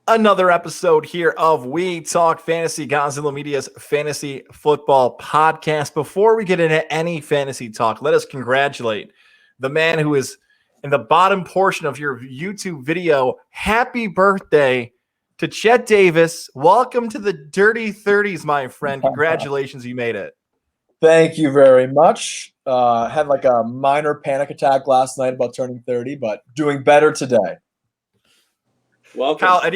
Another episode here of We Talk Fantasy, Gozilla Media's fantasy football podcast. Before we get into any fantasy talk, let us congratulate the man who is in the bottom portion of your YouTube video. Happy birthday to Chet Davis. Welcome to the Dirty 30's, my friend. Congratulations, you made it. Thank you very much. Had like a minor panic attack last night about turning 30, but doing better today. Welcome. Kyle, I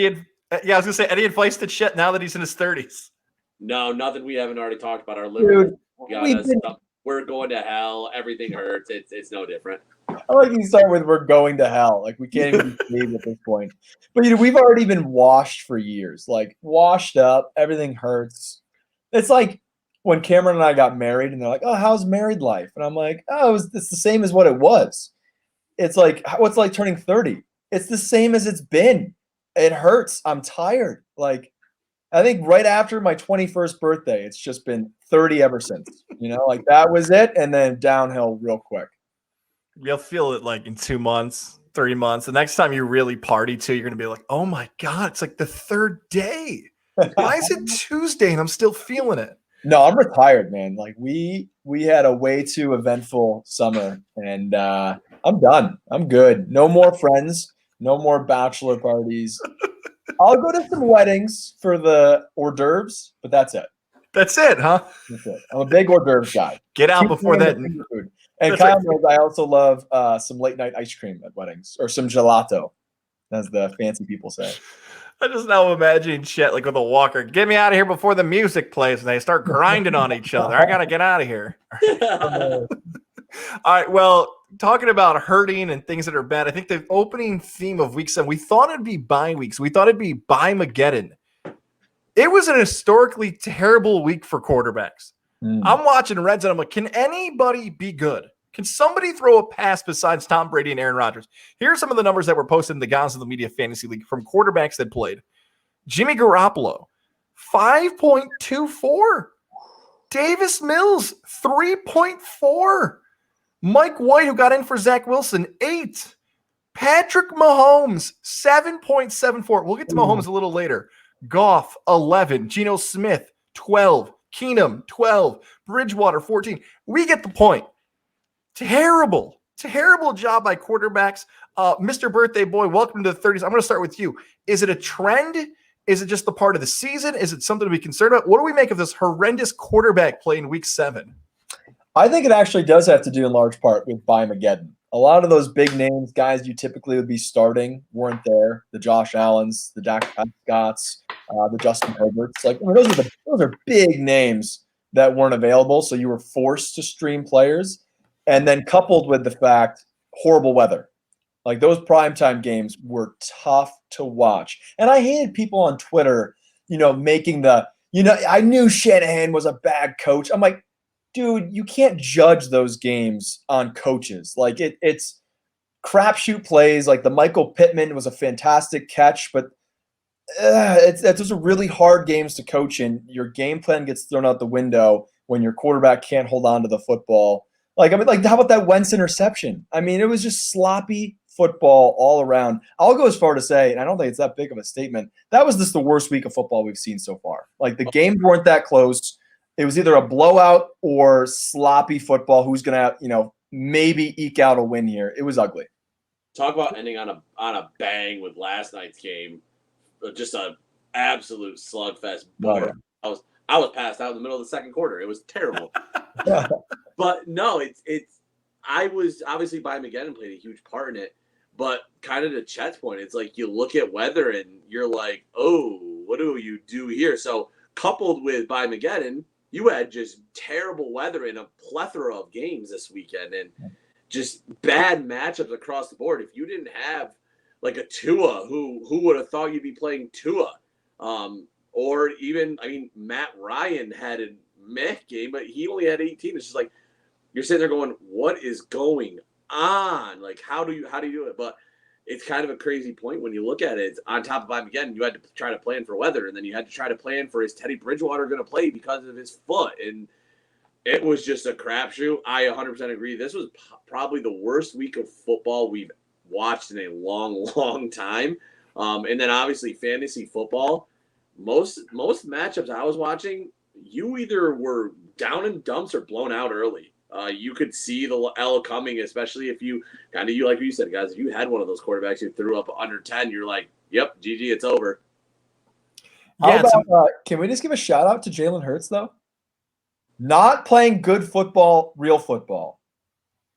was going to say, any advice to Chet now that he's in his 30s? No, nothing we haven't already talked about. Our liver we're going to hell. Everything hurts. It's no different. I like you start with "we're going to hell." Like we can't even believe at this point. But we've already been washed for years. Like washed up. Everything hurts. It's like when Cameron and I got married, and they're like, "Oh, how's married life?" And I'm like, "Oh, it's the same as what it was." It's like what's like turning 30. It's the same as it's been. It hurts. I'm tired. Like, I think right after my 21st birthday, it's just been 30 ever since. Like that was it, and then downhill real quick. You'll feel it like in 2 months, 3 months. The next time you really party too, you're going to be like, oh my God, it's like the third day. Why is it Tuesday and I'm still feeling it? No, I'm retired, man. Like we had a way too eventful summer, and I'm done. I'm good. No more friends. No more bachelor parties. I'll go to some weddings for the hors d'oeuvres, but that's it. That's it, huh? That's it. I'm a big hors d'oeuvres guy. Get out before that. And Kyle knows I also love some late night ice cream at weddings, or some gelato, as the fancy people say. I just now imagining Chet like with a walker. Get me out of here before the music plays and they start grinding on each other. I got to get out of here. All right, well, talking about hurting and things that are bad, I think the opening theme of week 7, we thought it'd be bye weeks. We thought it'd be bye-mageddon. It was an historically terrible week for quarterbacks. I'm watching Red Zone. I'm like, can anybody be good? Can somebody throw a pass besides Tom Brady and Aaron Rodgers? Here are some of the numbers that were posted in the Gozilla Media Fantasy League from quarterbacks that played. Jimmy Garoppolo, 5.24. Davis Mills, 3.4. Mike White, who got in for Zach Wilson, 8. Patrick Mahomes, 7.74. We'll get to Mahomes a little later. Goff, 11. Geno Smith, 12. Keenum, 12. Bridgewater, 14. We get the point. Terrible job by quarterbacks. Mr. Birthday Boy, welcome to the 30s. I'm going to start with you. Is it a trend? Is it just the part of the season? Is it something to be concerned about? What do we make of this horrendous quarterback play in week 7? I think it actually does have to do in large part with bye-mageddon. A lot of those big names, guys you typically would be starting, weren't there. The Josh Allens, the Dak Prescotts, the Justin Herberts. Like those are big names that weren't available, so you were forced to stream players. And then coupled with the fact, horrible weather. Like those primetime games were tough to watch. And I hated people on Twitter, making I knew Shanahan was a bad coach. I'm like, dude, you can't judge those games on coaches. Like it's crapshoot plays. Like the Michael Pittman was a fantastic catch, but those are really hard games to coach in. Your game plan gets thrown out the window when your quarterback can't hold on to the football. How about that Wentz interception? I mean, it was just sloppy football all around. I'll go as far to say, and I don't think it's that big of a statement, that was just the worst week of football we've seen so far. Like the games weren't that close. It was either a blowout or sloppy football. Who's gonna, maybe eke out a win here? It was ugly. Talk about ending on a bang with last night's game. Just an absolute slugfest. Oh, yeah. I was passed out in the middle of the second quarter. It was terrible. But no, I was obviously bye-mageddon played a huge part in it. But kind of to Chet's point, it's like you look at weather and you're like, oh, what do you do here? So coupled with bye-mageddon, you had just terrible weather in a plethora of games this weekend and just bad matchups across the board. If you didn't have like a Tua, who would have thought you'd be playing Tua? Or even, Matt Ryan had a meh game, but he only had 18. It's just like you're sitting there going, what is going on? Like, how do you do it? But it's kind of a crazy point when you look at it. On top of again, you had to try to plan for weather, and then you had to try to plan for is Teddy Bridgewater going to play because of his foot, and it was just a crapshoot. I 100% agree. This was probably the worst week of football we've watched in a long, long time. And then obviously fantasy football, most matchups I was watching, you either were down in dumps or blown out early. You could see the L coming, especially if you like you said, guys, if you had one of those quarterbacks who threw up under 10, you're like, yep, GG, it's over. How about, can we just give a shout out to Jalen Hurts, though? Not playing good football, real football,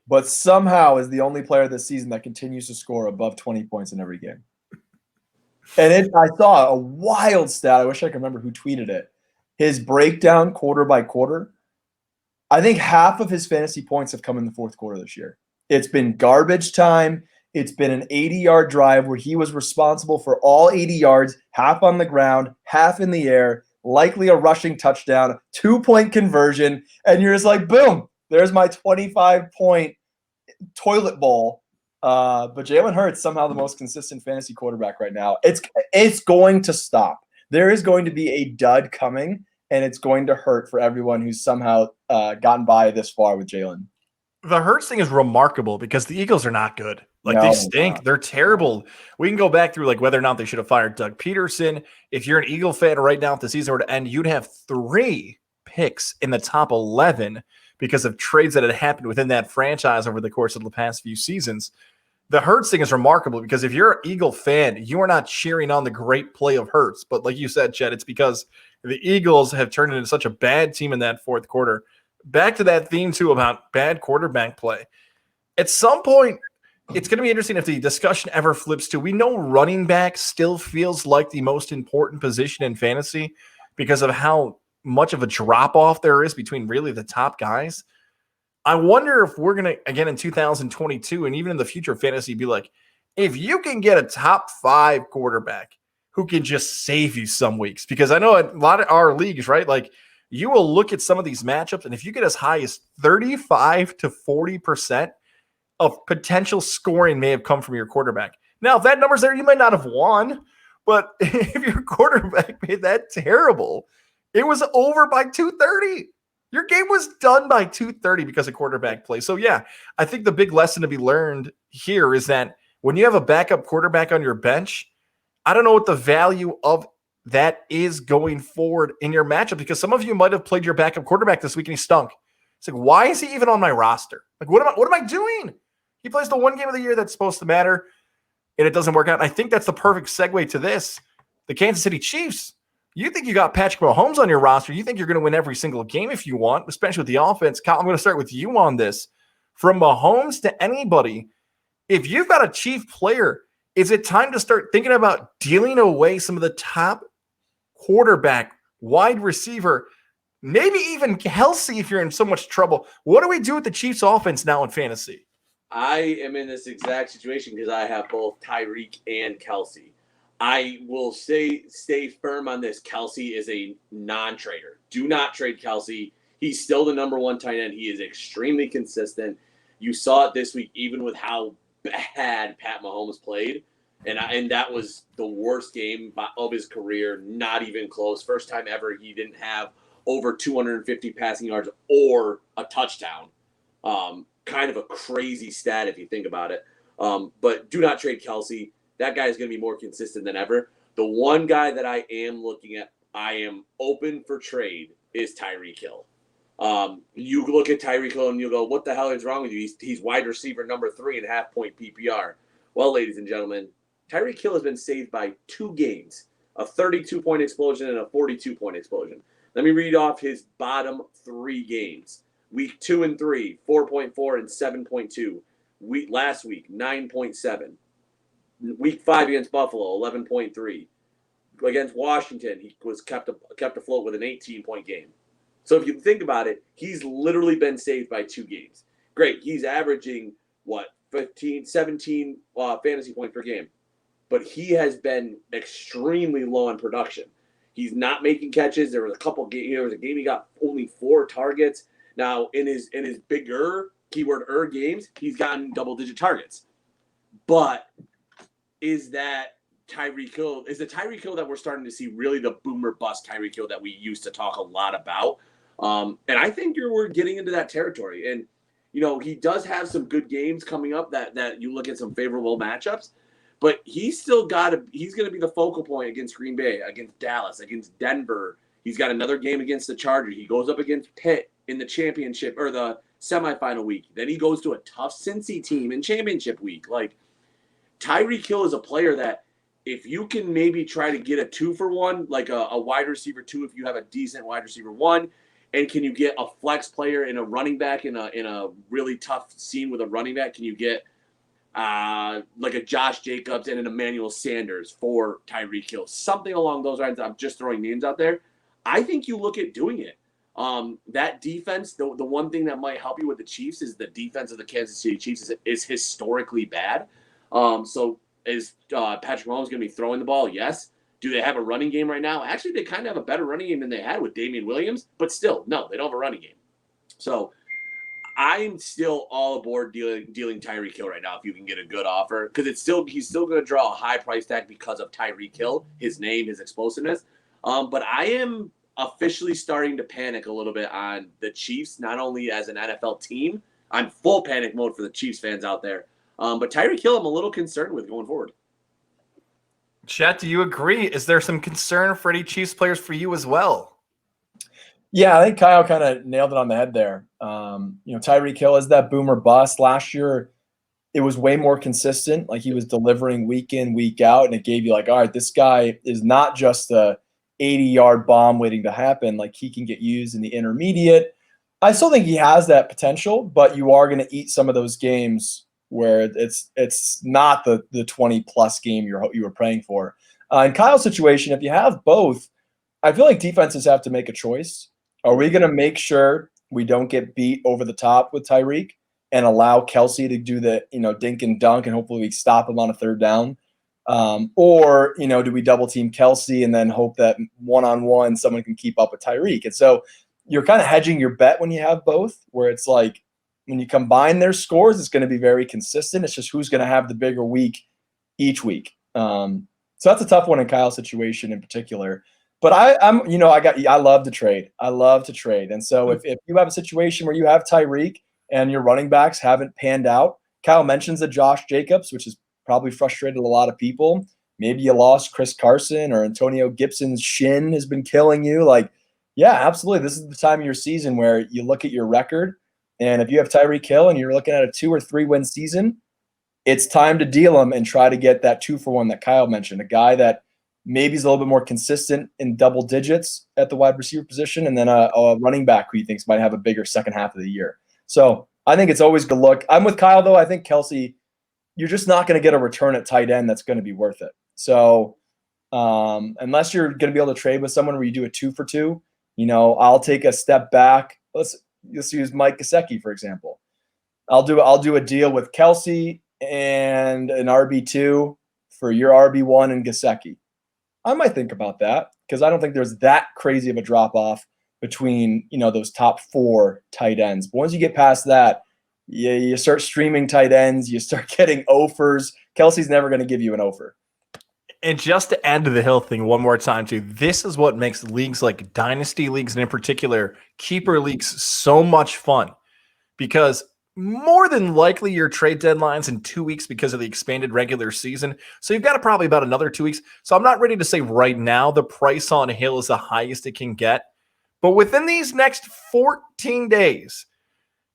but somehow is the only player this season that continues to score above 20 points in every game. And I saw a wild stat. I wish I could remember who tweeted it. His breakdown quarter by quarter, I think half of his fantasy points have come in the fourth quarter this year. It's been garbage time. It's been an 80-yard drive where he was responsible for all 80 yards, half on the ground, half in the air, likely a rushing touchdown, 2-point conversion, and you're just like, boom, there's my 25-point toilet bowl. But Jalen Hurts, somehow the most consistent fantasy quarterback right now. It's going to stop. There is going to be a dud coming, and it's going to hurt for everyone who's somehow gotten by this far with Jalen. The Hurts thing is remarkable because the Eagles are not good. They stink. They're terrible. We can go back through whether or not they should have fired Doug Peterson. If you're an Eagle fan right now, if the season were to end, you'd have 3 picks in the top 11 because of trades that had happened within that franchise over the course of the past few seasons. The Hurts thing is remarkable because if you're an Eagle fan, you are not cheering on the great play of Hurts. But like you said, Chet, it's because the Eagles have turned into such a bad team in that fourth quarter. Back to that theme, too, about bad quarterback play. At some point, it's going to be interesting if the discussion ever flips to, we know running back still feels like the most important position in fantasy because of how much of a drop-off there is between really the top guys. I wonder if we're going to, again, in 2022 and even in the future of fantasy, be like, if you can get a top 5 quarterback who can just save you some weeks, because I know a lot of our leagues, right, like you will look at some of these matchups, and if you get as high as 35 to 40% of potential scoring may have come from your quarterback. Now, if that number's there, you might not have won, but if your quarterback made that terrible, it was over by 230. Your game was done by 230 because of quarterback play. So, yeah, I think the big lesson to be learned here is that when you have a backup quarterback on your bench, I don't know what the value of that is going forward in your matchup, because some of you might have played your backup quarterback this week and he stunk. It's like, why is he even on my roster? Like, what am I doing? He plays the one game of the year that's supposed to matter, and it doesn't work out. And I think that's the perfect segue to this. The Kansas City Chiefs. You think you got Patrick Mahomes on your roster. You think you're going to win every single game if you want, especially with the offense. Kyle, I'm going to start with you on this. From Mahomes to anybody, if you've got a Chief player, is it time to start thinking about dealing away some of the top quarterback, wide receiver, maybe even Kelsey if you're in so much trouble? What do we do with the Chiefs offense now in fantasy? I am in this exact situation because I have both Tyreek and Kelsey. I will stay firm on this. Kelsey is a non-trader. Do not trade Kelsey. He's still the number 1 tight end. He is extremely consistent. You saw it this week, even with how bad Pat Mahomes played. And that was the worst game of his career, not even close. First time ever he didn't have over 250 passing yards or a touchdown. Kind of a crazy stat if you think about it. But do not trade Kelsey. That guy is going to be more consistent than ever. The one guy that I am looking at, I am open for trade, is Tyreek Hill. You look at Tyreek Hill and you go, what the hell is wrong with you? He's wide receiver number 3.5 point PPR. Well, ladies and gentlemen, Tyreek Hill has been saved by 2 games, a 32-point explosion and a 42-point explosion. Let me read off his bottom 3 games. Week 2 and 3, 4.4 and 7.2. Last week, 9.7. Week 5 against Buffalo, 11.3. Against Washington, he was kept afloat with an 18-point game. So if you think about it, he's literally been saved by 2 games. Great. He's averaging, 17 fantasy points per game. But he has been extremely low in production. He's not making catches. There was a game he got only 4 targets. Now, in his bigger, keyword games, he's gotten double-digit targets. But is that Tyreek Hill? Is the Tyreek Hill that we're starting to see really the boomer bust Tyreek Hill that we used to talk a lot about? And I think we're getting into that territory. And, he does have some good games coming up that you look at some favorable matchups. But he's going to be the focal point against Green Bay, against Dallas, against Denver. He's got another game against the Chargers. He goes up against Pitt in the championship or the semifinal week. Then he goes to a tough Cincy team in championship week. Like, Tyreek Hill is a player that if you can maybe try to get a 2-for-1, like a wide receiver 2, if you have a decent wide receiver 1, and can you get a flex player and a running back in a really tough scene with a running back? Can you get like a Josh Jacobs and an Emmanuel Sanders for Tyreek Hill? Something along those lines. I'm just throwing names out there. I think you look at doing it. That defense, the one thing that might help you with the Chiefs is the defense of the Kansas City Chiefs is historically bad. So is Patrick Mahomes going to be throwing the ball? Yes. Do they have a running game right now? Actually, they kind of have a better running game than they had with Damian Williams, but still, no, they don't have a running game. So I'm still all aboard dealing Tyreek Hill right now if you can get a good offer, because he's still going to draw a high price tag because of Tyreek Hill, his name, his explosiveness. But I am officially starting to panic a little bit on the Chiefs, not only as an NFL team. I'm full panic mode for the Chiefs fans out there. But Tyreek Hill, I'm a little concerned with going forward. Chet, do you agree? Is there some concern for any Chiefs players for you as well? Yeah, I think Kyle kind of nailed it on the head there. Tyreek Hill is that boomer bust. Last year, it was way more consistent. Like, he was delivering week in, week out, and it gave you like, all right, this guy is not just a 80-yard bomb waiting to happen. Like, he can get used in the intermediate. I still think he has that potential, but you are going to eat some of those games where it's not the 20-plus game you were praying for. In Kyle's situation, if you have both, I feel like defenses have to make a choice. Are we going to make sure we don't get beat over the top with Tyreek and allow Kelsey to do the dink and dunk and hopefully we stop him on a third down? Or do we double team Kelsey and then hope that one-on-one someone can keep up with Tyreek? And so you're kind of hedging your bet when you have both, where it's like when you combine their scores, it's going to be very consistent. It's just who's going to have the bigger week each week. So that's a tough one in Kyle's situation in particular. But I love to trade. I love to trade. And so if you have a situation where you have Tyreek and your running backs haven't panned out, Kyle mentions the Josh Jacobs, which has probably frustrated a lot of people. Maybe you lost Chris Carson or Antonio Gibson's shin has been killing you. Like, yeah, absolutely. This is the time of your season where you look at your record. And if you have Tyreek Hill and you're looking at a 2 or 3 win season, it's time to deal him and try to get that 2-for-1 that Kyle mentioned, a guy that maybe is a little bit more consistent in double digits at the wide receiver position, and then a running back who he thinks might have a bigger second half of the year. So I think it's always good look. I'm with Kyle, though. I think Kelsey, you're just not going to get a return at tight end that's going to be worth it. So unless you're going to be able to trade with someone where you do a 2-for-2, I'll take a step back. Let's use Mike Gesicki, for example. I'll do a deal with Kelsey and an RB2 for your RB1 and Gesicki. I might think about that because I don't think there's that crazy of a drop off between those top 4 tight ends. But once you get past that, you start streaming tight ends, you start getting offers. Kelsey's never going to give you an offer. And just to add to the Hill thing one more time, too, this is what makes leagues like dynasty leagues and in particular keeper leagues so much fun, because more than likely your trade deadline's in 2 weeks because of the expanded regular season. So you've got probably about another 2 weeks. So I'm not ready to say right now the price on Hill is the highest it can get. But within these next 14 days,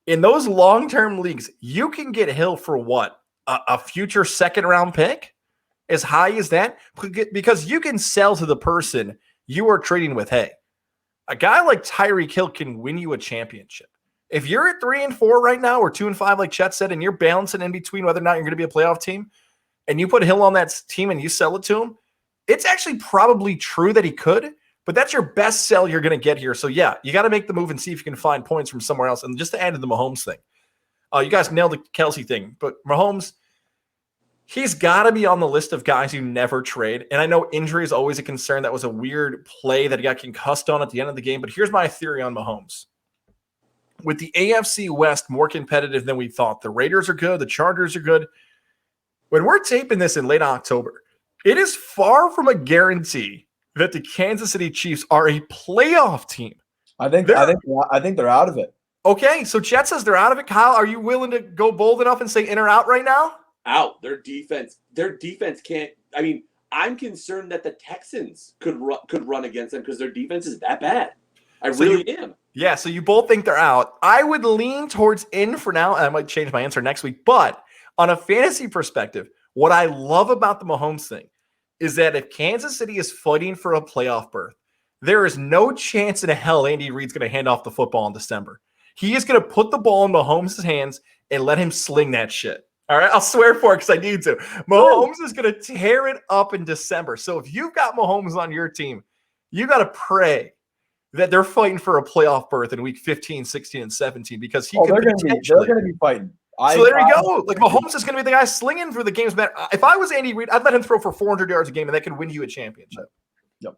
in those long-term leagues, you can get Hill for what? A future second-round pick? As high as that? Because you can sell to the person you are trading with, hey, a guy like Tyreek Hill can win you a championship. If you're at 3-4 right now, or 2-5, like Chet said, and you're balancing in between whether or not you're going to be a playoff team, and you put Hill on that team and you sell it to him, it's actually probably true that he could, but that's your best sell you're going to get here. So, yeah, you got to make the move and see if you can find points from somewhere else. And just to add to the Mahomes thing, you guys nailed the Kelsey thing, but Mahomes, he's got to be on the list of guys you never trade. And I know injury is always a concern. That was a weird play that he got concussed on at the end of the game. But here's my theory on Mahomes. With the AFC West more competitive than we thought, the Raiders are good, the Chargers are good. When we're taping this in late October, it is far from a guarantee that the Kansas City Chiefs are a playoff team. I think they're out of it. Okay, so Chet says they're out of it. Kyle, are you willing to go bold enough and say in or out right now? out. Their defense can't. I mean, I'm concerned that the Texans could run against them because their defense is that bad. I really am. Yeah, so you both think they're out. I would lean towards in for now, and I might change my answer next week. But on a fantasy perspective, what I love about the Mahomes thing is that if Kansas City is fighting for a playoff berth, there is no chance in hell Andy Reid's going to hand off the football in December. He is going to put the ball in Mahomes' hands and let him sling that shit. All right, I'll swear for it because I need to. Mahomes is going to tear it up in December. So if you've got Mahomes on your team, you got to pray that they're fighting for a playoff berth in week 15, 16, and 17 because they're going to be fighting. So there you go. Like Mahomes is going to be the guy slinging for the games. If I was Andy Reid, I'd let him throw for 400 yards a game, and that could win you a championship. Yep,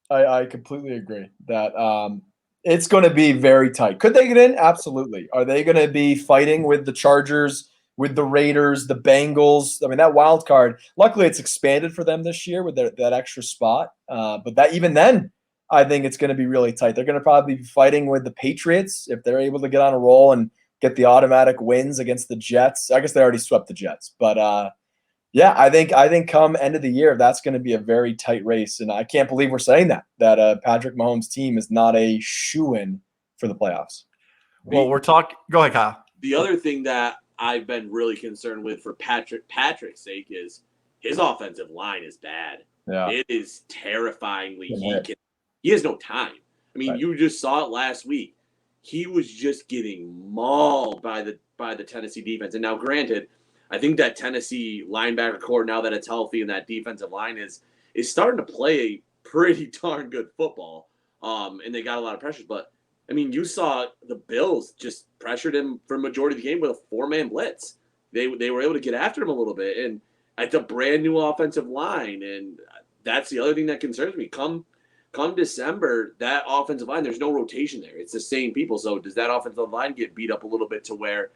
I completely agree that it's going to be very tight. Could they get in? Absolutely. Are they going to be fighting with the Chargers, with the Raiders, the Bengals? I mean, that wild card. Luckily, it's expanded for them this year with that extra spot. But that even then, I think it's going to be really tight. They're going to probably be fighting with the Patriots if they're able to get on a roll and get the automatic wins against the Jets. I guess they already swept the Jets, but yeah, I think come end of the year, that's going to be a very tight race, and I can't believe we're saying that Patrick Mahomes' team is not a shoo-in for the playoffs. Well, we're talking. Go ahead, Kyle. The other thing that I've been really concerned with for Patrick's sake is his offensive line is bad. Yeah, it is terrifyingly. He has no time. I mean, You just saw it last week. He was just getting mauled by the Tennessee defense. And now, granted, I think that Tennessee linebacker core, now that it's healthy and that defensive line is starting to play pretty darn good football. And they got a lot of pressures. But, I mean, you saw the Bills just pressured him for a majority of the game with a 4-man blitz. They were able to get after him a little bit. And it's a brand new offensive line. And that's the other thing that concerns me. Come December, that offensive line, there's no rotation there. It's the same people. So does that offensive line get beat up a little bit to where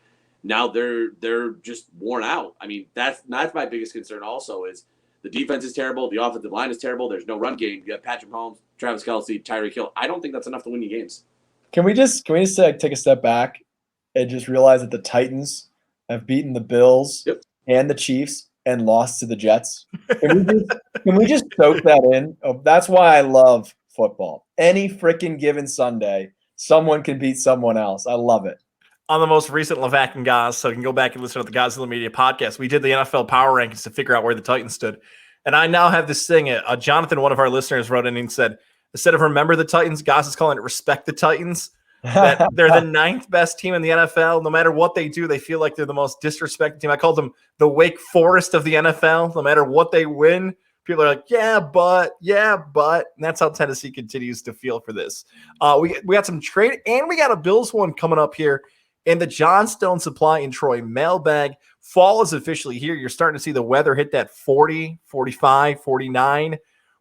now they're just worn out? I mean, that's my biggest concern also is the defense is terrible. The offensive line is terrible. There's no run game. You have Patrick Mahomes, Travis Kelce, Tyreek Hill. I don't think that's enough to win you games. Can we just take a step back and just realize that the Titans have beaten the Bills and the Chiefs and lost to the Jets? Can we just soak that in? Oh, that's why I love football. Any freaking given Sunday, someone can beat someone else. I love it. On the most recent Levac and Goz, so you can go back and listen to the Gozilla Media podcast, we did the NFL power rankings to figure out where the Titans stood. And I now have this thing. Jonathan, one of our listeners, wrote in and said, instead of remember the Titans, Goz is calling it respect the Titans. That they're the 9th best team in the NFL. No matter what they do, they feel like they're the most disrespected team. I called them the Wake Forest of the NFL. No matter what they win, people are like, yeah, but. And that's how Tennessee continues to feel for this. We got some trade, and we got a Bills one coming up here in the Johnstone Supply in Troy mailbag. Fall is officially here. You're starting to see the weather hit that 40, 45, 49.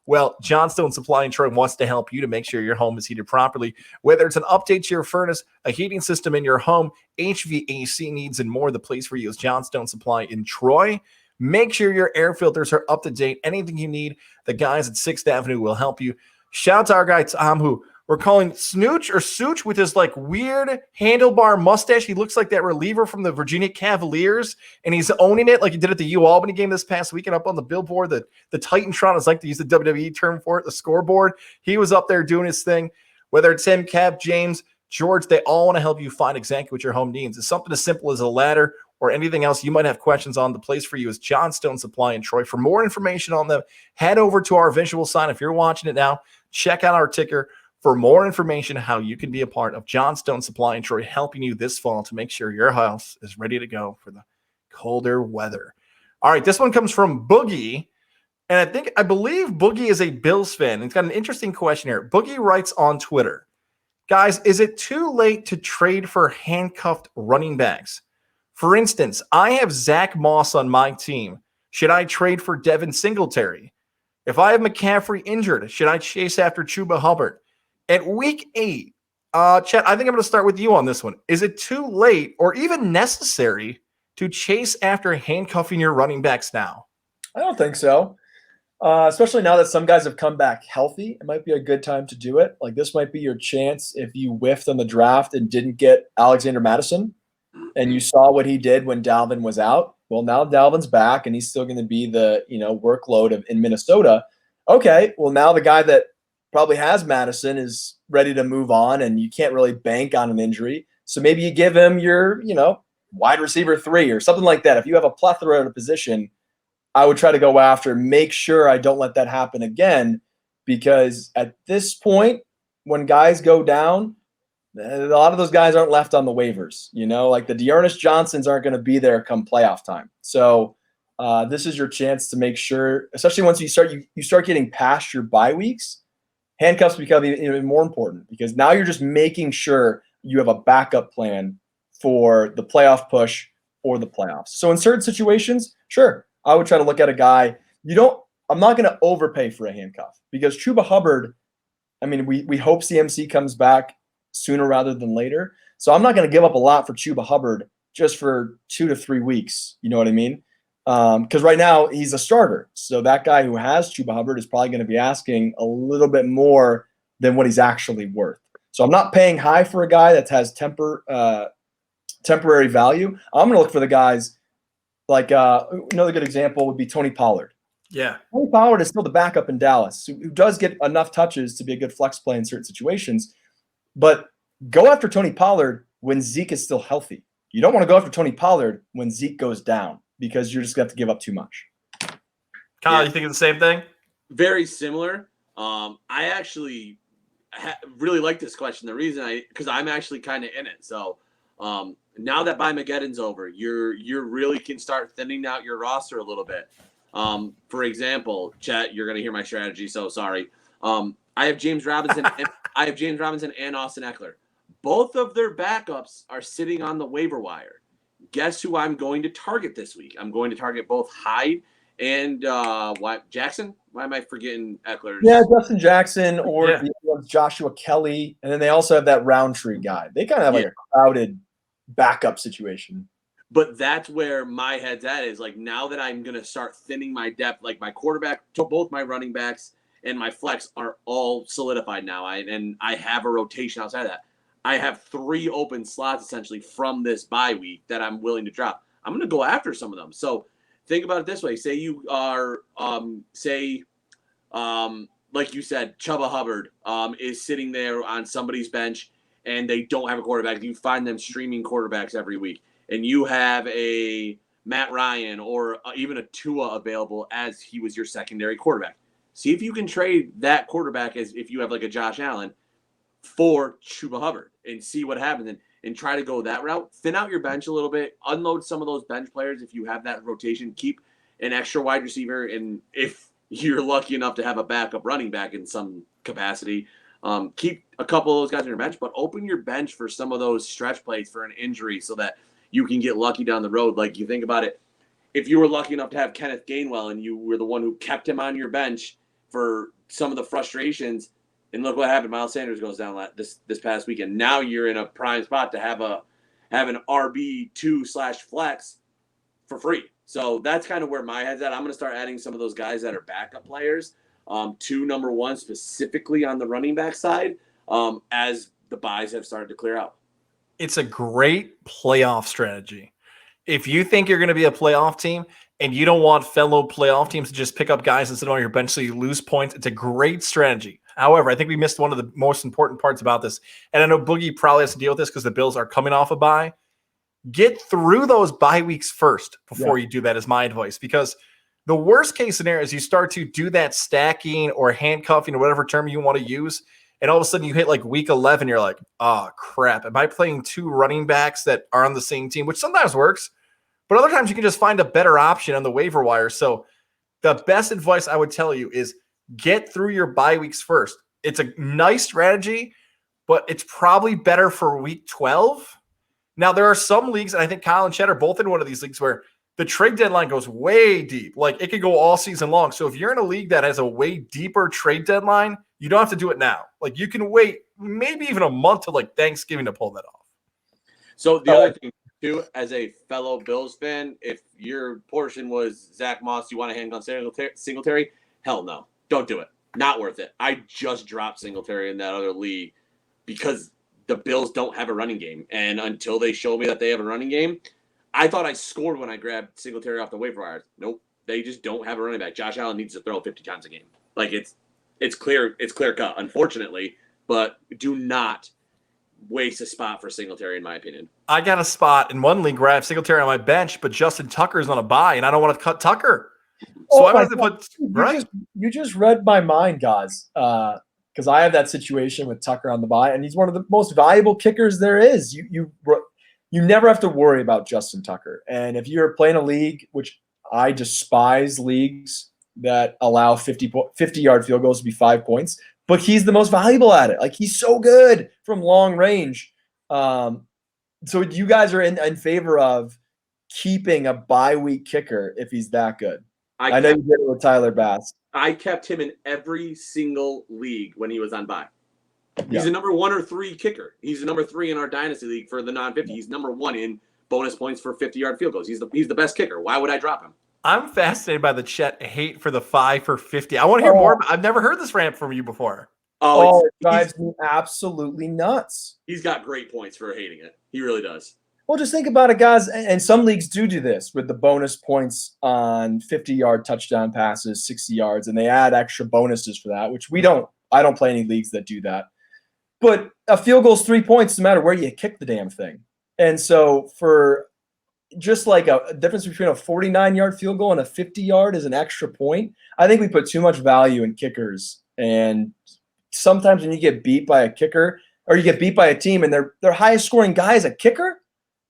Well, Johnstone Supply in Troy wants to help you to make sure your home is heated properly. Whether it's an update to your furnace, a heating system in your home, HVAC needs, and more, the place for you is Johnstone Supply in Troy. Make sure your air filters are up to date. Anything you need, the guys at 6th Avenue will help you. Shout out to our guy, Tom, who we're calling Snooch or Such with his like weird handlebar mustache. He looks like that reliever from the Virginia Cavaliers, and he's owning it like he did at the U-Albany game this past weekend up on the billboard. The Titantron is like to use the WWE term for it, the scoreboard. He was up there doing his thing. Whether it's him, Kev, James, George, they all want to help you find exactly what your home needs. It's something as simple as a ladder or anything else you might have questions on. The place for you is Johnstone Supply in Troy. For more information on them, head over to our visual sign. If you're watching it now, check out our ticker for more information how you can be a part of Johnstone Supply in Troy, helping you this fall to make sure your house is ready to go for the colder weather. All right, this one comes from Boogie, and I believe Boogie is a Bills fan. He's got an interesting question here. Boogie writes on Twitter, guys, is it too late to trade for handcuffed running backs? For instance, I have Zach Moss on my team. Should I trade for Devin Singletary? If I have McCaffrey injured, should I chase after Chuba Hubbard? At week 8, Chet, I think I'm going to start with you on this one. Is it too late or even necessary to chase after handcuffing your running backs now? I don't think so. Especially now that some guys have come back healthy, it might be a good time to do it. Like this might be your chance if you whiffed on the draft and didn't get Alexander Madison and you saw what he did when Dalvin was out. well, now Dalvin's back and he's still going to be the, workload in Minnesota. Okay, well, now the guy that probably has Madison is ready to move on and you can't really bank on an injury. So maybe you give him your, wide receiver 3 or something like that. If you have a plethora at a position, I would try to go after, make sure I don't let that happen again, because at this point, when guys go down, a lot of those guys aren't left on the waivers, like the Dearness Johnsons aren't going to be there come playoff time. So this is your chance to make sure, especially once you start getting past your bye weeks, handcuffs become even more important, because now you're just making sure you have a backup plan for the playoff push or the playoffs. So in certain situations, sure, I would try to look at a guy. I'm not going to overpay for a handcuff, because Chuba Hubbard, we hope CMC comes back sooner rather than later. So I'm not going to give up a lot for Chuba Hubbard just for 2 to 3 weeks. You know what I mean? Because right now he's a starter. So that guy who has Chuba Hubbard is probably going to be asking a little bit more than what he's actually worth. So I'm not paying high for a guy that has temporary value. I'm going to look for the guys like another good example would be Tony Pollard. Yeah. Tony Pollard is still the backup in Dallas, who does get enough touches to be a good flex play in certain situations. But go after Tony Pollard when Zeke is still healthy. You don't want to go after Tony Pollard when Zeke goes down, because you're just going to have to give up too much. Kyle, you thinking the same thing? Very similar. I actually really like this question. The reason because I'm actually kind of in it. So now that Mageddon's over, you really can start thinning out your roster a little bit. For example, Chet, you're going to hear my strategy, so sorry. I have James Robinson. And Austin Eckler. Both of their backups are sitting on the waiver wire. Guess who I'm going to target this week? I'm going to target both Hyde and Jackson. Why am I forgetting Eckler? Yeah, Justin Jackson or Joshua Kelly, and then they also have that Roundtree guy. They kind of have like a crowded backup situation. But that's where my head's at, is like, now that I'm going to start thinning my depth, like my quarterback, both my running backs and my flex are all solidified now. I have a rotation outside of that. I have 3 open slots essentially from this bye week that I'm willing to drop. I'm going to go after some of them. So think about it this way. Say you are, like you said, Chuba Hubbard is sitting there on somebody's bench and they don't have a quarterback. You find them streaming quarterbacks every week, and you have a Matt Ryan or even a Tua available as he was your secondary quarterback. See if you can trade that quarterback, as if you have like a Josh Allen, for Chuba Hubbard, and see what happens, and try to go that route. Thin out your bench a little bit. Unload some of those bench players if you have that rotation. Keep an extra wide receiver, and if you're lucky enough to have a backup running back in some capacity, keep a couple of those guys on your bench, but open your bench for some of those stretch plays for an injury so that you can get lucky down the road. Like, you think about it, if you were lucky enough to have Kenneth Gainwell and you were the one who kept him on your bench for some of the frustrations, and look what happened. Miles Sanders goes down this past weekend. Now you're in a prime spot to have an RB2/flex for free. So that's kind of where my head's at. I'm going to start adding some of those guys that are backup players to number 1, specifically on the running back side, as the buys have started to clear out. It's a great playoff strategy. If you think you're going to be a playoff team and you don't want fellow playoff teams to just pick up guys and sit on your bench so you lose points, it's a great strategy. However, I think we missed one of the most important parts about this. And I know Boogie probably has to deal with this because the Bills are coming off a bye. Get through those bye weeks first before you do that, is my advice. Because the worst case scenario is you start to do that stacking or handcuffing or whatever term you want to use, and all of a sudden you hit like week 11, you're like, oh, crap. Am I playing 2 running backs that are on the same team, which sometimes works, but other times you can just find a better option on the waiver wire. So the best advice I would tell you is get through your bye weeks first. It's a nice strategy, but it's probably better for week 12. Now, there are some leagues, and I think Kyle and Chet are both in one of these leagues, where the trade deadline goes way deep. Like, it could go all season long. So if you're in a league that has a way deeper trade deadline, you don't have to do it now. Like, you can wait maybe even a month to like Thanksgiving to pull that off. So the other thing too, as a fellow Bills fan, if your portion was Zach Moss, you want to hang on Singletary? Hell no. Don't do it. Not worth it. I just dropped Singletary in that other league because the Bills don't have a running game. And until they show me that they have a running game, I thought I scored when I grabbed Singletary off the waiver wire. Nope. They just don't have a running back. Josh Allen needs to throw 50 times a game. Like it's clear cut, unfortunately, but do not waste a spot for Singletary, in my opinion. I got a spot in one league where I have Singletary on my bench, but Justin Tucker's on a bye, and I don't want to cut Tucker. So I wanted to put you just read my mind, guys. Because I have that situation with Tucker on the bye, and he's one of the most valuable kickers there is. You never have to worry about Justin Tucker. And if you're playing a league, which I despise leagues that allow 50-yard field goals to be 5 points, but he's the most valuable at it. Like, he's so good from long range. So you guys are in favor of keeping a bye week kicker if he's that good. I know you did it with Tyler Bass. I kept him in every single league when he was on bye. He's a number 1 or 3 kicker. He's a number 3 in our dynasty league for the non-50. He's number 1 in bonus points for 50-yard field goals. He's the best kicker. Why would I drop him? I'm fascinated by the Chet hate for the 5 for 50. I want to hear more. I've never heard this rant from you before. It drives me absolutely nuts. He's got great points for hating it. He really does. Well, just think about it, guys. And some leagues do this with the bonus points on 50-yard touchdown passes, 60 yards, and they add extra bonuses for that, which we don't. I don't play any leagues that do that. But a field goal is 3 points no matter where you kick the damn thing. And so for just like a difference between a 49-yard field goal and a 50-yard is an extra point, I think we put too much value in kickers. And sometimes when you get beat by a kicker or you get beat by a team and their highest scoring guy is a kicker,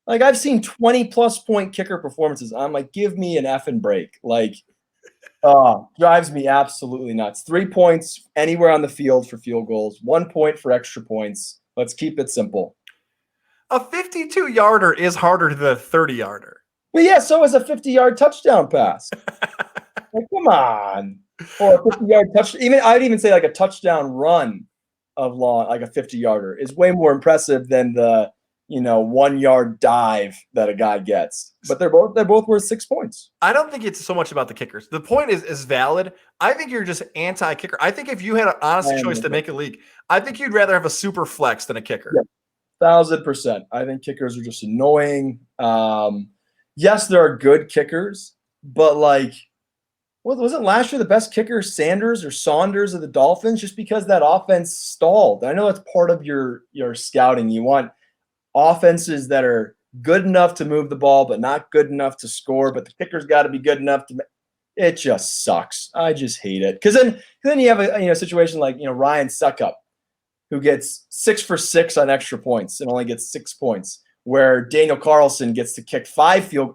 like I've seen 20-plus point kicker performances. I'm like, give me an effing break. Like, drives me absolutely nuts. 3 points anywhere on the field for field goals, 1 point for extra points. Let's keep it simple. A 52-yarder is harder than a 30-yarder. Well, yeah, so is a 50-yard touchdown pass. Like, come on. Or a 50-yard touchdown. I'd even say like a touchdown run of long, like a 50-yarder is way more impressive than the 1-yard dive that a guy gets. But they're both worth 6 points. I don't think it's so much about the kickers. The point is valid. I think you're just anti-kicker. I think if you had an honest choice to make a league, I think you'd rather have a super flex than a kicker. Yeah. 1,000%. I think kickers are just annoying. Yes, there are good kickers, but like, wasn't last year the best kicker Sanders of the Dolphins just because that offense stalled? I know that's part of your scouting. You want offenses that are good enough to move the ball, but not good enough to score. But the kicker's got to be good enough to. It just sucks. I just hate it because then you have a situation like Ryan Suckup, who gets 6 for 6 on extra points and only gets 6 points, where Daniel Carlson gets to kick 5 field.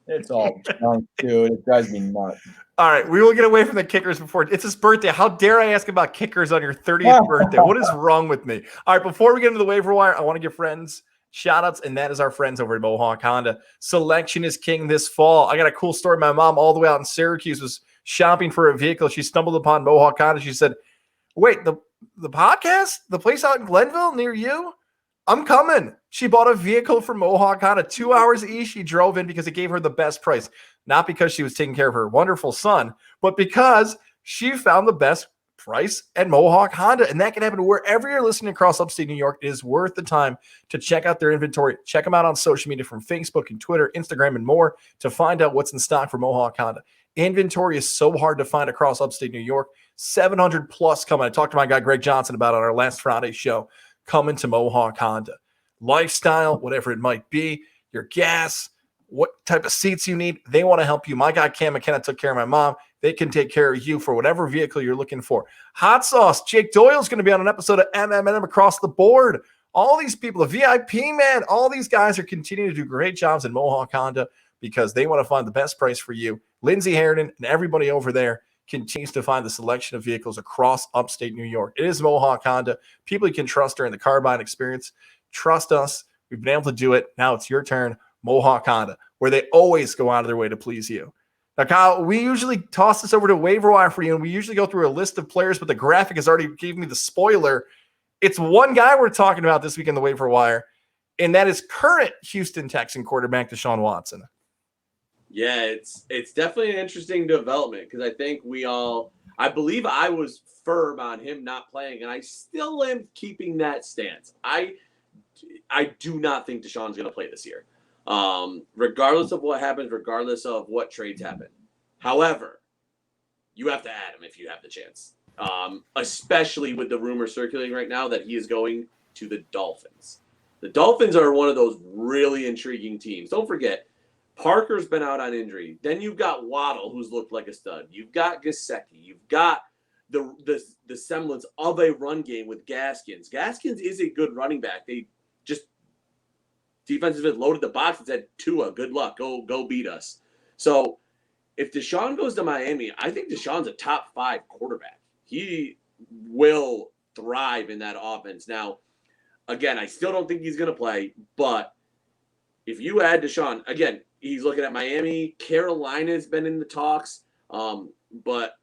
It's all junk, dude. It drives me nuts. All right, we will get away from the kickers before it's his birthday. How dare I ask about kickers on your 30th birthday? What is wrong with me? All right, before we get into the waiver wire, I want to give friends shout outs, and that is our friends over at Mohawk Honda. Selection is king this fall. I got a cool story. My mom, all the way out in Syracuse, was shopping for a vehicle. She stumbled upon Mohawk Honda. She said, wait, the podcast, the place out in Glenville near you? I'm coming. She bought a vehicle from Mohawk Honda. 2 hours each. She drove in because it gave her the best price. Not because she was taking care of her wonderful son, but because she found the best price at Mohawk Honda. And that can happen wherever you're listening across upstate New York. It is worth the time to check out their inventory. Check them out on social media from Facebook and Twitter, Instagram, and more to find out what's in stock for Mohawk Honda. Inventory is so hard to find across upstate New York. 700 plus coming. I talked to my guy Greg Johnson about it on our last Friday show. Coming to Mohawk Honda. Lifestyle, whatever it might be, your gas, what type of seats you need, they want to help you. My guy Cam McKenna took care of my mom. They can take care of you for whatever vehicle you're looking for. Hot Sauce, Jake Doyle's going to be on an episode of MMM across the board. All these people, the VIP man, all these guys are continuing to do great jobs in Mohawk Honda because they want to find the best price for you. Lindsey Harridan and everybody over there continues to find the selection of vehicles across upstate New York. It is Mohawk Honda. People you can trust during the car buying experience. Trust us. We've been able to do it. Now it's your turn. Mohawk Honda, where they always go out of their way to please you. Now, Kyle, we usually toss this over to waiver wire for you, and we usually go through a list of players, but the graphic has already given me the spoiler. It's one guy we're talking about this week in the waiver wire, and that is current Houston Texan quarterback Deshaun Watson. Yeah, it's definitely an interesting development because I think I believe I was firm on him not playing, and I still am keeping that stance. I do not think Deshaun's going to play this year. regardless of what happens, regardless of what trades happen. However, you have to add him if you have the chance, especially with the rumor circulating right now that he is going to the Dolphins. The Dolphins are one of those really intriguing teams. Don't forget, Parker's been out on injury. Then you've got Waddle, who's looked like a stud. You've got Gesicki. You've got the semblance of a run game with Gaskins. Gaskins is a good running back. They just defensively loaded the box and said, Tua, good luck. Go beat us. So if Deshaun goes to Miami, I think Deshaun's a top 5 quarterback. He will thrive in that offense. Now, again, I still don't think he's going to play, but if you add Deshaun, again, he's looking at Miami. Carolina's been in the talks, but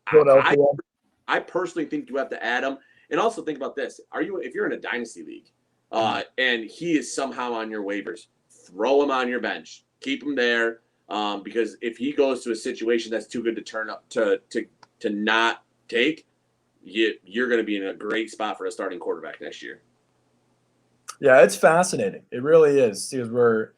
I personally think you have to add him. And also think about this: if you're in a dynasty league, and he is somehow on your waivers, throw him on your bench, keep him there, because if he goes to a situation that's too good to turn up to not take, you're going to be in a great spot for a starting quarterback next year. Yeah, it's fascinating. It really is, because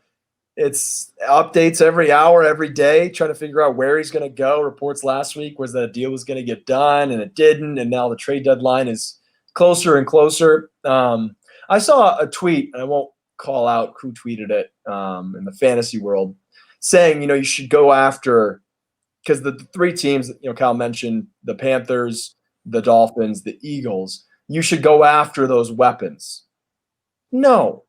it's updates every hour, every day, trying to figure out where he's going to go. Reports last week was that a deal was going to get done, and it didn't, and now the trade deadline is closer and closer. I saw a tweet, and I won't call out who tweeted it in the fantasy world, saying, you should go after, because the 3 teams that Kyle mentioned, the Panthers, the Dolphins, the Eagles, you should go after those weapons. No,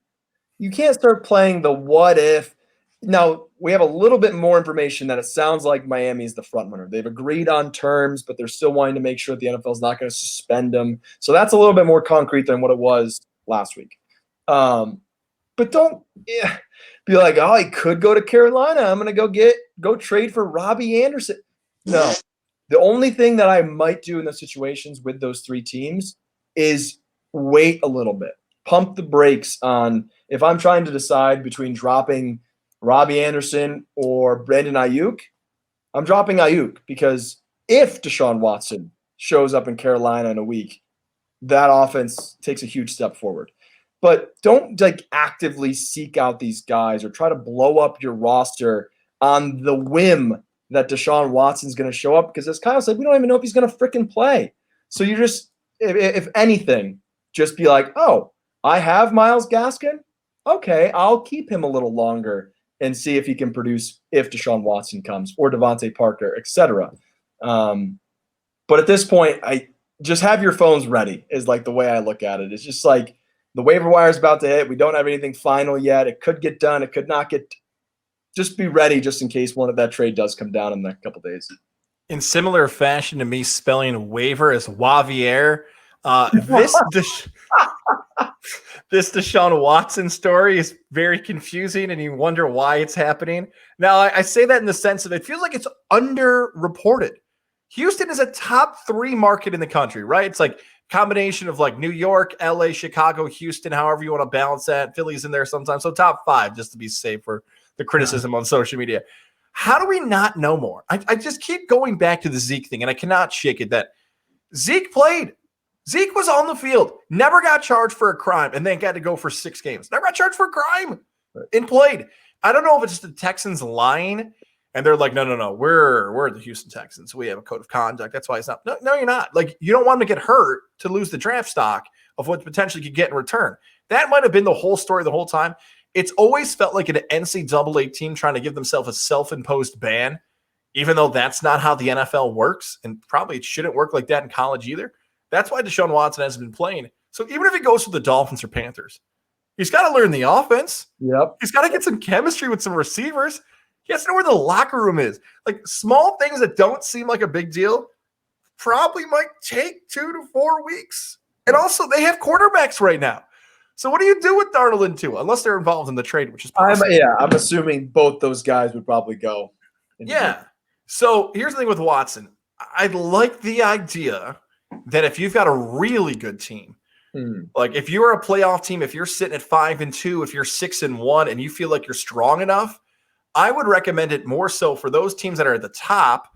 you can't start playing the what if. Now, we have a little bit more information that it sounds like Miami is the front runner. They've agreed on terms, but they're still wanting to make sure that the NFL is not going to suspend them. So that's a little bit more concrete than what it was last week. But don't be like, oh, I could go to Carolina. I'm going to go trade for Robbie Anderson. No. The only thing that I might do in those situations with those 3 teams is wait a little bit. Pump the brakes on, if I'm trying to decide between dropping Robbie Anderson or Brandon Ayuk, I'm dropping Ayuk, because if Deshaun Watson shows up in Carolina in a week, that offense takes a huge step forward. But don't actively seek out these guys or try to blow up your roster on the whim that Deshaun Watson's going to show up, because as Kyle said, we don't even know if he's going to freaking play. So you just, if anything, just be like, oh, I have Myles Gaskin. Okay, I'll keep him a little longer and see if he can produce if Deshaun Watson comes, or Devontae Parker, etc. But at this point, I just have your phones ready is the way I look at it. It's just the waiver wire is about to hit. We don't have anything final yet. It could get done. It could not get. Just be ready just in case one of that trade does come down in the next couple days. In similar fashion to me spelling waiver as Wavier, this Deshaun Watson story is very confusing, and you wonder why it's happening. Now, I say that in the sense of it feels like it's underreported. Houston is a top 3 market in the country, right? It's combination of New York, LA, Chicago, Houston, however you want to balance that. Philly's in there sometimes. So top 5, just to be safe for the criticism on social media. How do we not know more? I just keep going back to the Zeke thing, and I cannot shake it that Zeke played. Zeke was on the field, never got charged for a crime, and then got to go for 6 games. Never got charged for a crime and played. I don't know if it's just the Texans lying, and they're like, no, we're the Houston Texans. We have a code of conduct. That's why it's not. No, you're not. You don't want him to get hurt to lose the draft stock of what potentially could get in return. That might have been the whole story the whole time. It's always felt like an NCAA team trying to give themselves a self-imposed ban, even though that's not how the NFL works, and probably it shouldn't work like that in college either. That's why Deshaun Watson hasn't been playing. So even if he goes to the Dolphins or Panthers, he's got to learn the offense. Yep. He's got to get some chemistry with some receivers. He has to know where the locker room is. Small things that don't seem like a big deal probably might take 2 to 4 weeks. And also, they have quarterbacks right now. So what do you do with Darnold and Tua, unless they're involved in the trade, which is possible? I'm assuming both those guys would probably go. Yeah. So here's the thing with Watson. I like the idea that if you've got a really good team, if you're a playoff team, if you're sitting at 5-2, if you're 6-1, and you feel like you're strong enough, I would recommend it more so for those teams that are at the top,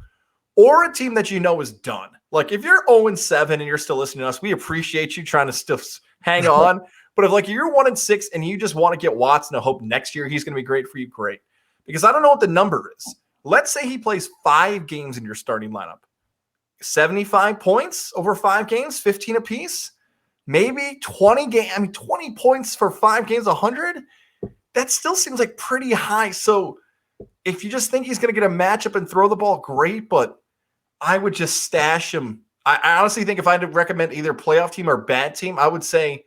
or a team that is done. If you're 0-7 and you're still listening to us, we appreciate you trying to still hang on. But if like you're 1-6 and you just want to get Watson to hope next year he's going to be great for you, great. Because I don't know what the number is. Let's say he plays 5 games in your starting lineup. 75 points over 5 games, 15 apiece. Maybe 20 points for 5 games, 100. That still seems like pretty high. So if you just think he's going to get a matchup and throw the ball, great. But I would just stash him. I honestly think if I had to recommend either playoff team or bad team, I would say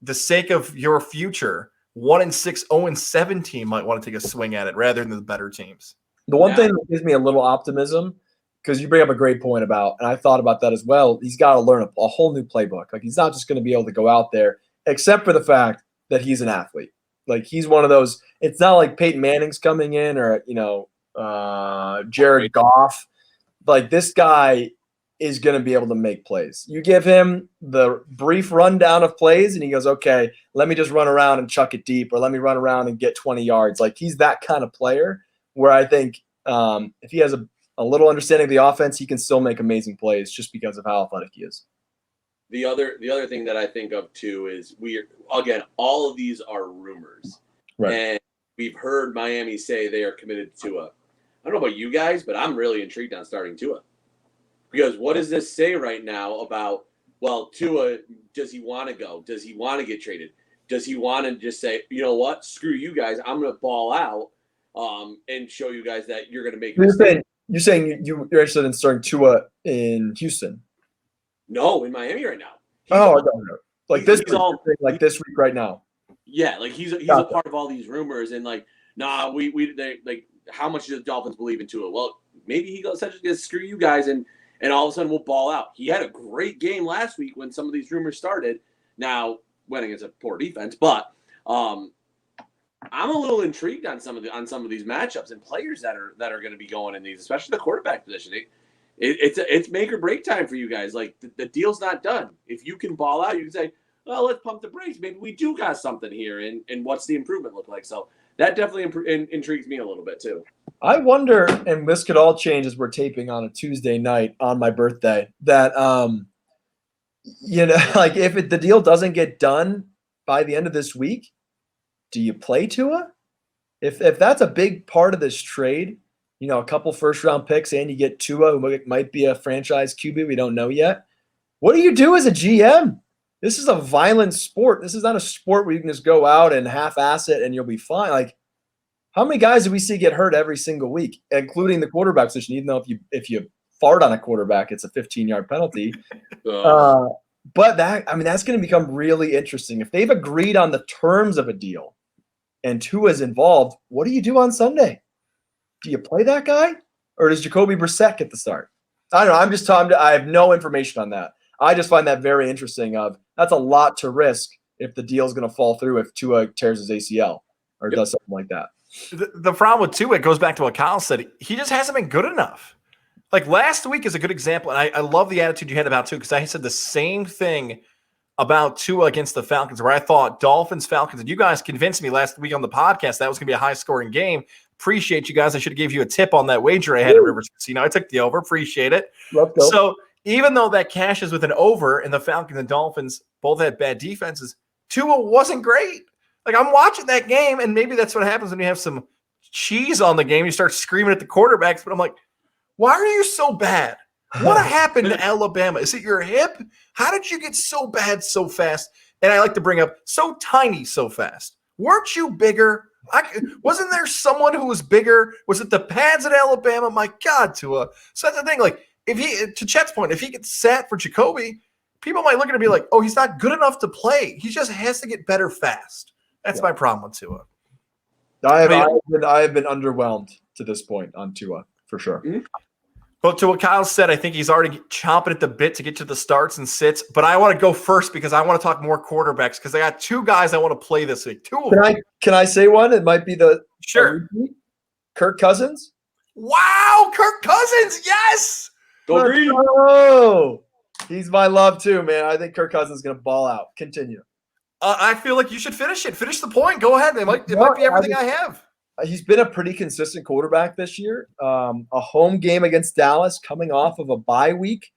the sake of your future, 1-6, 0-7 team might want to take a swing at it rather than the better teams. The one thing that gives me a little optimism, because you bring up a great point about, and I thought about that as well, he's got to learn a whole new playbook. Like, he's not just going to be able to go out there, except for the fact that he's an athlete. Like, he's one of those – it's not like Peyton Manning's coming in or, Jared Goff. Like, this guy is going to be able to make plays. You give him the brief rundown of plays, and he goes, okay, let me just run around and chuck it deep, or let me run around and get 20 yards. Like, he's that kind of player where I think if he has a little understanding of the offense, he can still make amazing plays just because of how athletic he is. The other thing that I think of too is all of these are rumors, right? And we've heard Miami say they are committed to Tua. I don't know about you guys, but I'm really intrigued on starting Tua, because what does this say right now about, well, Tua, does he want to go? Does he want to get traded? Does he want to just say, you know what, screw you guys, I'm going to ball out and show you guys that you're going to make a mistake? You're saying you're interested in starting Tua in Houston? No, in Miami right now. I don't know. Like this week right now. Yeah, like he's a part of all these rumors, and like, nah, they how much do the Dolphins believe in Tua? Well, maybe he goes to screw you guys, and all of a sudden we'll ball out. He had a great game last week when some of these rumors started. Now went against a poor defense, but I'm a little intrigued on some of these matchups and players that are going to be going in these, especially the quarterback position. It's make or break time for you guys. Like the deal's not done. If you can ball out, you can say, "Well, let's pump the brakes. Maybe we do got something here." And what's the improvement look like? So that definitely intrigues me a little bit too. I wonder, and this could all change as we're taping on a Tuesday night on my birthday, that like if the deal doesn't get done by the end of this week, do you play Tua? If that's a big part of this trade, a couple first-round picks, and you get Tua, who might be a franchise QB, we don't know yet. What do you do as a GM? This is a violent sport. This is not a sport where you can just go out and half-ass it and you'll be fine. Like, how many guys do we see get hurt every single week, including the quarterback position? Even though if you fart on a quarterback, it's a 15-yard penalty. But that's going to become really interesting. If they've agreed on the terms of a deal and Tua's involved, what do you do on Sunday? Do you play that guy, or does Jacoby Brissett get the start? I don't know. I'm just talking. I have no information on that. I just find that very interesting. That's a lot to risk if the deal is going to fall through if Tua tears his ACL or does something like that. The problem with Tua, it goes back to what Kyle said. He just hasn't been good enough. Like last week is a good example, and I love the attitude you had about Tua, because I said the same thing about Tua against the Falcons, where I thought Dolphins-Falcons, and you guys convinced me last week on the podcast that was going to be a high-scoring game. Appreciate you guys. I should have gave you a tip on that wager I had at Rivers Casino. I took the over. Appreciate it. So even though that cashes with an over and the Falcons and Dolphins both had bad defenses, Tua wasn't great. Like, I'm watching that game, and maybe that's what happens when you have some cheese on the game. You start screaming at the quarterbacks, but I'm like, why are you so bad? What happened to Alabama? Is it your hip? How did you get so bad so fast? And I like to bring up so tiny so fast. Weren't you bigger? Wasn't there someone who was bigger? Was it the pads at Alabama? My God, Tua. So that's the thing. Like, to Chet's point, if he gets sat for Jacoby, people might look at it and be like, oh, he's not good enough to play. He just has to get better fast. That's my problem with Tua. I have been underwhelmed to this point on Tua, for sure. Mm-hmm. Well, to what Kyle said, I think he's already chomping at the bit to get to the starts and sits. But I want to go first because I want to talk more quarterbacks, because I got 2 guys I want to play this week. 2 of them. Can I say one? It might be Sure. Kirk Cousins. Wow, Kirk Cousins, yes. Go Green. Oh, he's my love too, man. I think Kirk Cousins is going to ball out. Continue. I feel like you should finish it. Finish the point. Go ahead. It might be everything I have. He's been a pretty consistent quarterback this year. A home game against Dallas, coming off of a bye week.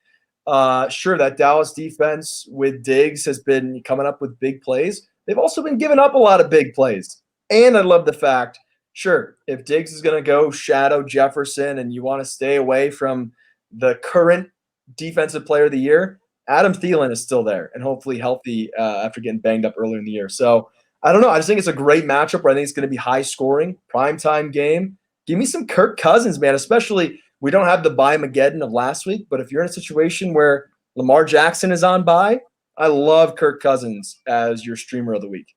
Sure, that Dallas defense with Diggs has been coming up with big plays, they've also been giving up a lot of big plays. And I love the fact, sure, if Diggs is going to go shadow Jefferson and you want to stay away from the current defensive player of the year, Adam Thielen is still there and hopefully healthy after getting banged up earlier in the year. So I don't know. I just think it's a great matchup where I think it's going to be high scoring, primetime game. Give me some Kirk Cousins, man, especially we don't have the bye-mageddon of last week, but if you're in a situation where Lamar Jackson is on bye, I love Kirk Cousins as your streamer of the week.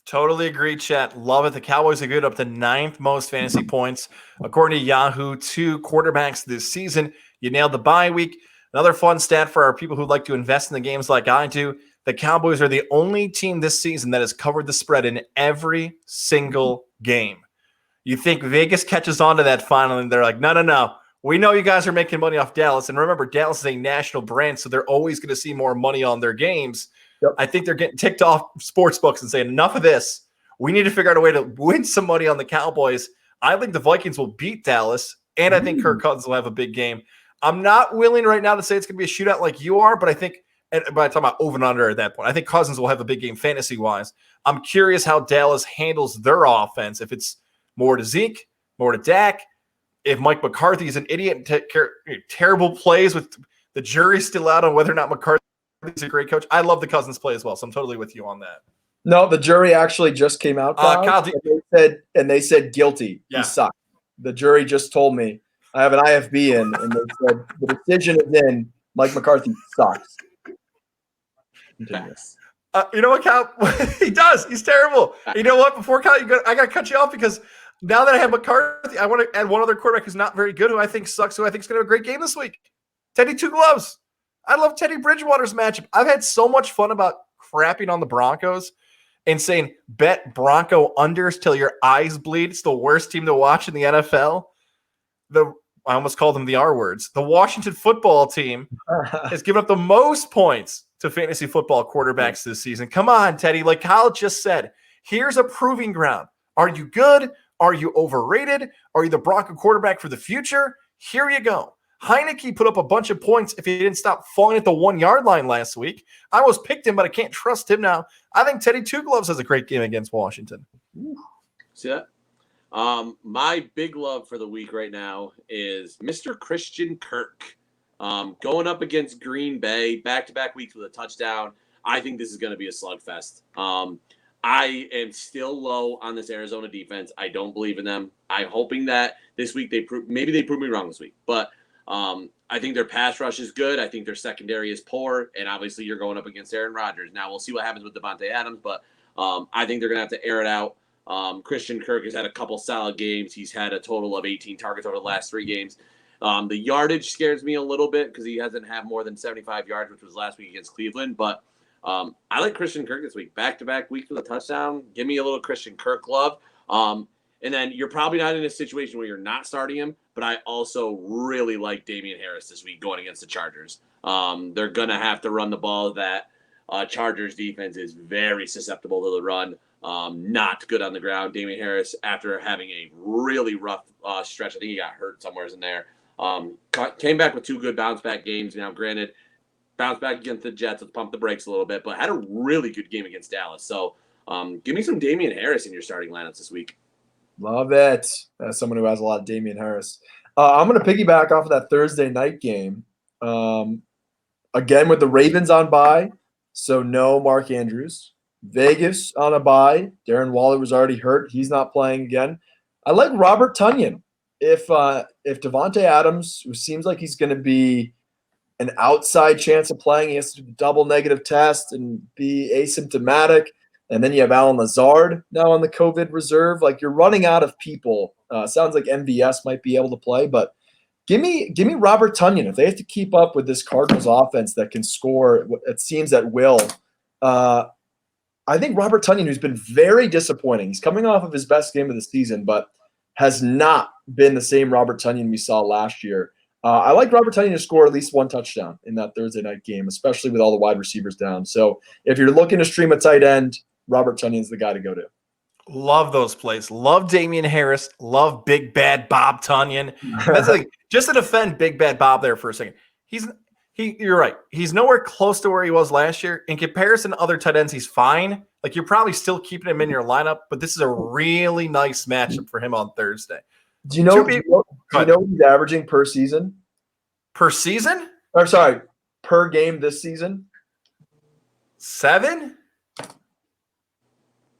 Totally agree, Chet. Love it. The Cowboys are good, up to 9th most fantasy points, according to Yahoo, 2 quarterbacks this season. You nailed the bye week. Another fun stat for our people who like to invest in the games like I do. The Cowboys are the only team this season that has covered the spread in every single game. You think Vegas catches on to that finally, and they're like, no. We know you guys are making money off Dallas. And remember, Dallas is a national brand, so they're always going to see more money on their games. Yep. I think they're getting ticked off sports books and saying, enough of this. We need to figure out a way to win some money on the Cowboys. I think the Vikings will beat Dallas, and I think Kirk Cousins will have a big game. I'm not willing right now to say it's going to be a shootout like you are, but I think, and by the time I'm over and under at that point, I think Cousins will have a big game fantasy-wise. I'm curious how Dallas handles their offense. If it's more to Zeke, more to Dak, if Mike McCarthy is an idiot and terrible plays with the jury still out on whether or not McCarthy is a great coach. I love the Cousins play as well, so I'm totally with you on that. No, the jury actually just came out, Kyle, and they said guilty. Yeah. He sucked. The jury just told me. I have an IFB in, and they said the decision is in. Mike McCarthy sucks. You know what, Cal? He does. He's terrible. You know what? Before Cal, I got to cut you off because now that I have McCarthy, I want to add one other quarterback who's not very good, who I think sucks, who I think is going to have a great game this week. Teddy Two Gloves. I love Teddy Bridgewater's matchup. I've had so much fun about crapping on the Broncos and saying bet Bronco unders till your eyes bleed. It's the worst team to watch in the NFL. I almost called them the R words. The Washington football team has given up the most points to fantasy football quarterbacks this season. Come on, Teddy. Like Kyle just said, here's a proving ground. Are you good? Are you overrated? Are you the Bronco quarterback for the future? Here you go. Heineke put up a bunch of points if he didn't stop falling at the 1-yard line last week. I almost picked him, but I can't trust him now. I think Teddy Two Gloves has a great game against Washington. See that? My big love for the week right now is Mr. Christian Kirk. Going up against Green Bay, back-to-back weeks with a touchdown. I think this is going to be a slugfest. I am still low on this Arizona defense. I don't believe in them. I'm hoping that this week maybe they prove me wrong this week. But I think their pass rush is good. I think their secondary is poor. And obviously you're going up against Aaron Rodgers. Now we'll see what happens with Devontae Adams. But I think they're going to have to air it out. Christian Kirk has had a couple solid games. He's had a total of 18 targets over the last 3 games. The yardage scares me a little bit because he hasn't had more than 75 yards, which was last week against Cleveland. But I like Christian Kirk this week. Back-to-back weeks with a touchdown. Give me a little Christian Kirk love. And then you're probably not in a situation where you're not starting him, but I also really like Damian Harris this week going against the Chargers. They're going to have to run the ball. That Chargers defense is very susceptible to the run. Not good on the ground. Damian Harris, after having a really rough stretch, I think he got hurt somewhere in there. Came back with 2 good bounce-back games. Now, granted, bounced back against the Jets. Let's pump the brakes a little bit, but had a really good game against Dallas. So give me some Damian Harris in your starting lineups this week. Love it. As someone who has a lot of Damian Harris. I'm going to piggyback off of that Thursday night game. Again, with the Ravens on bye, so no Mark Andrews. Vegas on a bye. Darren Waller was already hurt. He's not playing again. I like Robert Tonyan. If Devontae Adams, who seems like he's going to be an outside chance of playing, he has to do the double negative test and be asymptomatic. And then you have Alan Lazard now on the COVID reserve. Like, you're running out of people. Sounds like MVS might be able to play, but give me Robert Tonyan. If they have to keep up with this Cardinals offense that can score, it seems at will. I think Robert Tonyan, who's been very disappointing, he's coming off of his best game of the season, but has not been the same Robert Tonyan we saw last year. I like Robert Tonyan to score at least 1 touchdown in that Thursday night game, especially with all the wide receivers down. So if you're looking to stream a tight end, Robert Tonyan's the guy to go to. Love those plays. Love Damian Harris. Love Big Bad Bob Tonyan. That's like, just to defend Big Bad Bob there for a second. You're right. He's nowhere close to where he was last year. In comparison to other tight ends, he's fine. like you're probably still keeping him in your lineup, but this is a really nice matchup for him on Thursday. Do you know what he's averaging per season? Per season? Or sorry, per game this season? 7?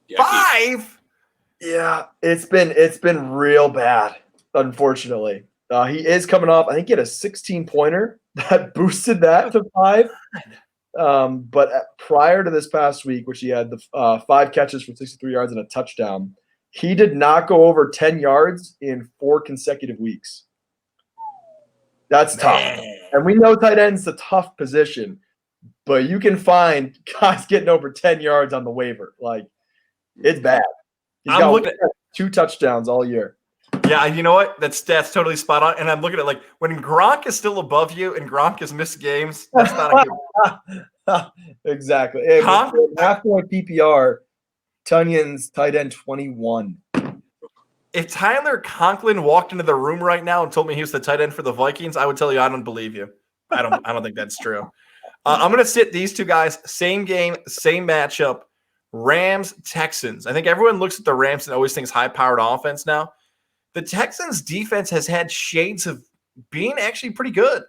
Yeah, 5? Yeah, it's been real bad, unfortunately. He is coming off, I think he had a 16-pointer that boosted that to 5. But prior to this past week, which he had the 5 catches for 63 yards and a touchdown, he did not go over 10 yards in 4 consecutive weeks. That's tough. And we know tight end's a tough position, but you can find guys getting over 10 yards on the waiver. Like, it's bad. He's got 2 touchdowns all year. Yeah, you know what? That's totally spot on. And I'm looking at like when Gronk is still above you and Gronk has missed games, that's not a good Exactly. Hey, half-point PPR, Tunyon's tight end 21. If Tyler Conklin walked into the room right now and told me he was the tight end for the Vikings, I would tell you I don't believe you. I don't think that's true. I'm going to sit these two guys, same game, same matchup, Rams, Texans. I think everyone looks at the Rams and always thinks high-powered offense now. The Texans' defense has had shades of being actually pretty good.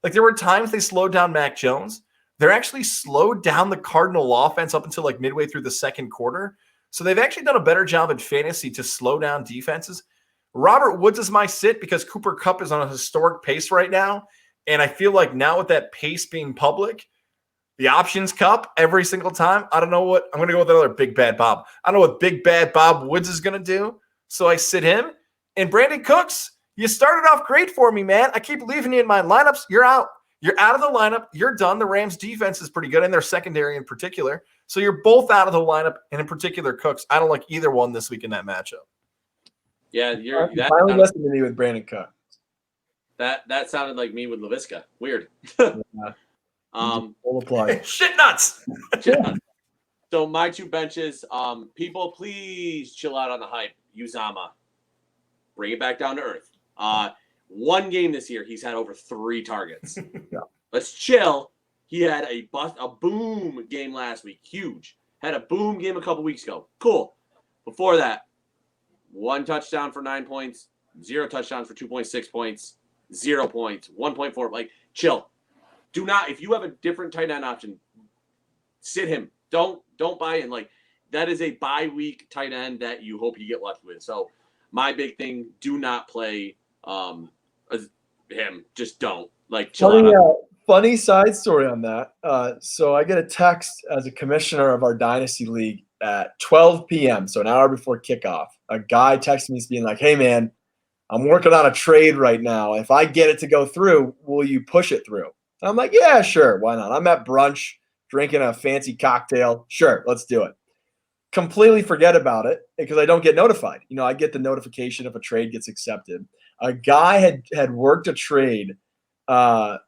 Like there were times they slowed down Mac Jones. They're actually slowed down the Cardinal offense up until like midway through the second quarter. So they've actually done a better job in fantasy to slow down defenses. Robert Woods is my sit because Cooper Kupp is on a historic pace right now. And I feel like now with that pace being public, the options cup every single time, I don't know what – I'm going to go with another Big Bad Bob. I don't know what Big Bad Bob Woods is going to do. So I sit him. And Brandon Cooks, you started off great for me, man. I keep leaving you in my lineups. You're out. You're out of the lineup. You're done. The Rams defense is pretty good, and their secondary in particular. So you're both out of the lineup, and in particular, Cooks. I don't like either one this week in that matchup. Yeah, you're finally listening to me with Brandon Cooks. That sounded like me with LaVisca. Weird. Full apply. Shit nuts. So my 2 benches, people, please chill out on the hype. Uzama. Bring it back down to earth. 1 game this year, he's had over 3 targets. Yeah. Let's chill. He had a boom game last week. Huge. Had a boom game a couple weeks ago. Cool. Before that, 1 touchdown for 9 points, 0 touchdowns for 2.6 points, 0 points, 1.4. Like, chill. Do not, if you have a different tight end option, sit him. Don't buy in. Like, that is a bye week tight end that you hope you get lucky with. So, my big thing, do not play him. Just don't. Like, chill out. Funny side story on that. So I get a text as a commissioner of our Dynasty League at 12 p.m., so an hour before kickoff. A guy texted me being like, hey, man, I'm working on a trade right now. If I get it to go through, will you push it through? I'm like, yeah, sure. Why not? I'm at brunch drinking a fancy cocktail. Sure, let's do it. Completely forget about it because I don't get notified. You know, I get the notification if a trade gets accepted. A guy had worked a trade for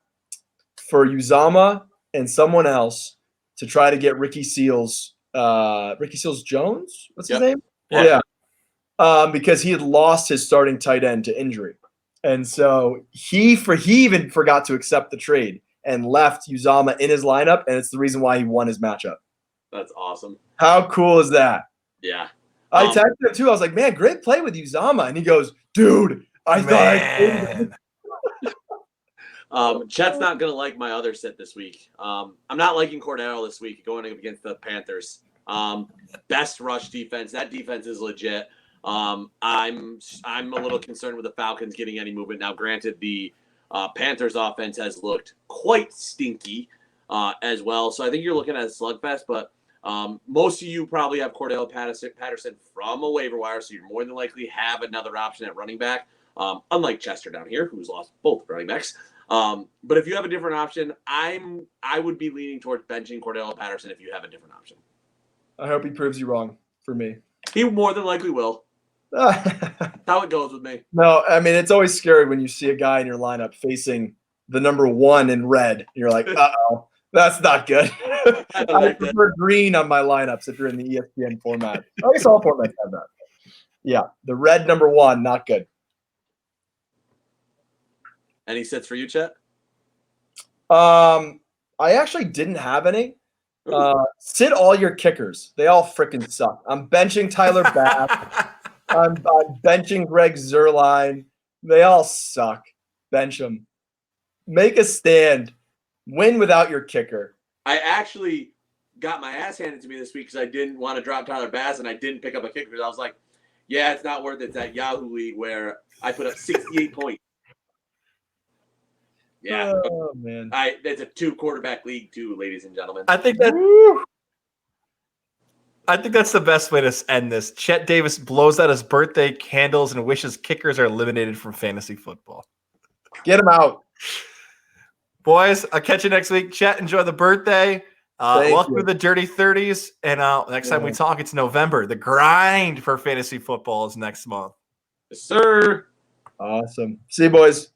Uzama and someone else to try to get Ricky Seals Jones. What's his name? Yeah. Because he had lost his starting tight end to injury. And so he even forgot to accept the trade and left Uzama in his lineup, and it's the reason why he won his matchup. That's awesome. How cool is that? Yeah. I texted him too. I was like, man, great play with Uzama. And he goes, dude, I thought Chet's not going to like my other sit this week. I'm not liking Cordero this week going against the Panthers. Best rush defense. That defense is legit. I'm a little concerned with the Falcons getting any movement. Now, granted, the Panthers offense has looked quite stinky as well. So I think you're looking at a slugfest, but most of you probably have Cordell Patterson from a waiver wire, so you're more than likely have another option at running back, unlike Chester down here, who's lost both running backs. But if you have a different option, I would be leaning towards benching Cordell Patterson if you have a different option. I hope he proves you wrong for me. He more than likely will. How it goes with me. No, I mean, it's always scary when you see a guy in your lineup facing the number 1 in red. You're like, uh-oh, that's not good. I prefer green on my lineups if you're in the ESPN format. I guess all formats have that. Yeah, the red number 1, not good. Any sits for you, Chet? I actually didn't have any. Sit all your kickers. They all freaking suck. I'm benching Tyler Bass. I'm benching Greg Zuerlein. They all suck. Bench them. Make a stand. Win without your kicker. I actually got my ass handed to me this week because I didn't want to drop Tyler Bass and I didn't pick up a kicker because I was like, yeah, it's not worth it. It's that Yahoo league where I put up 68 points. Yeah. Oh, man. It's a 2-quarterback league too, ladies and gentlemen. I think that's the best way to end this. Chet Davis blows out his birthday candles and wishes kickers are eliminated from fantasy football. Get him out. Boys, I'll catch you next week. Chet, enjoy the birthday. Welcome to the Dirty 30s. And next time we talk, it's November. The grind for fantasy football is next month. Yes, sir. Awesome. See you, boys.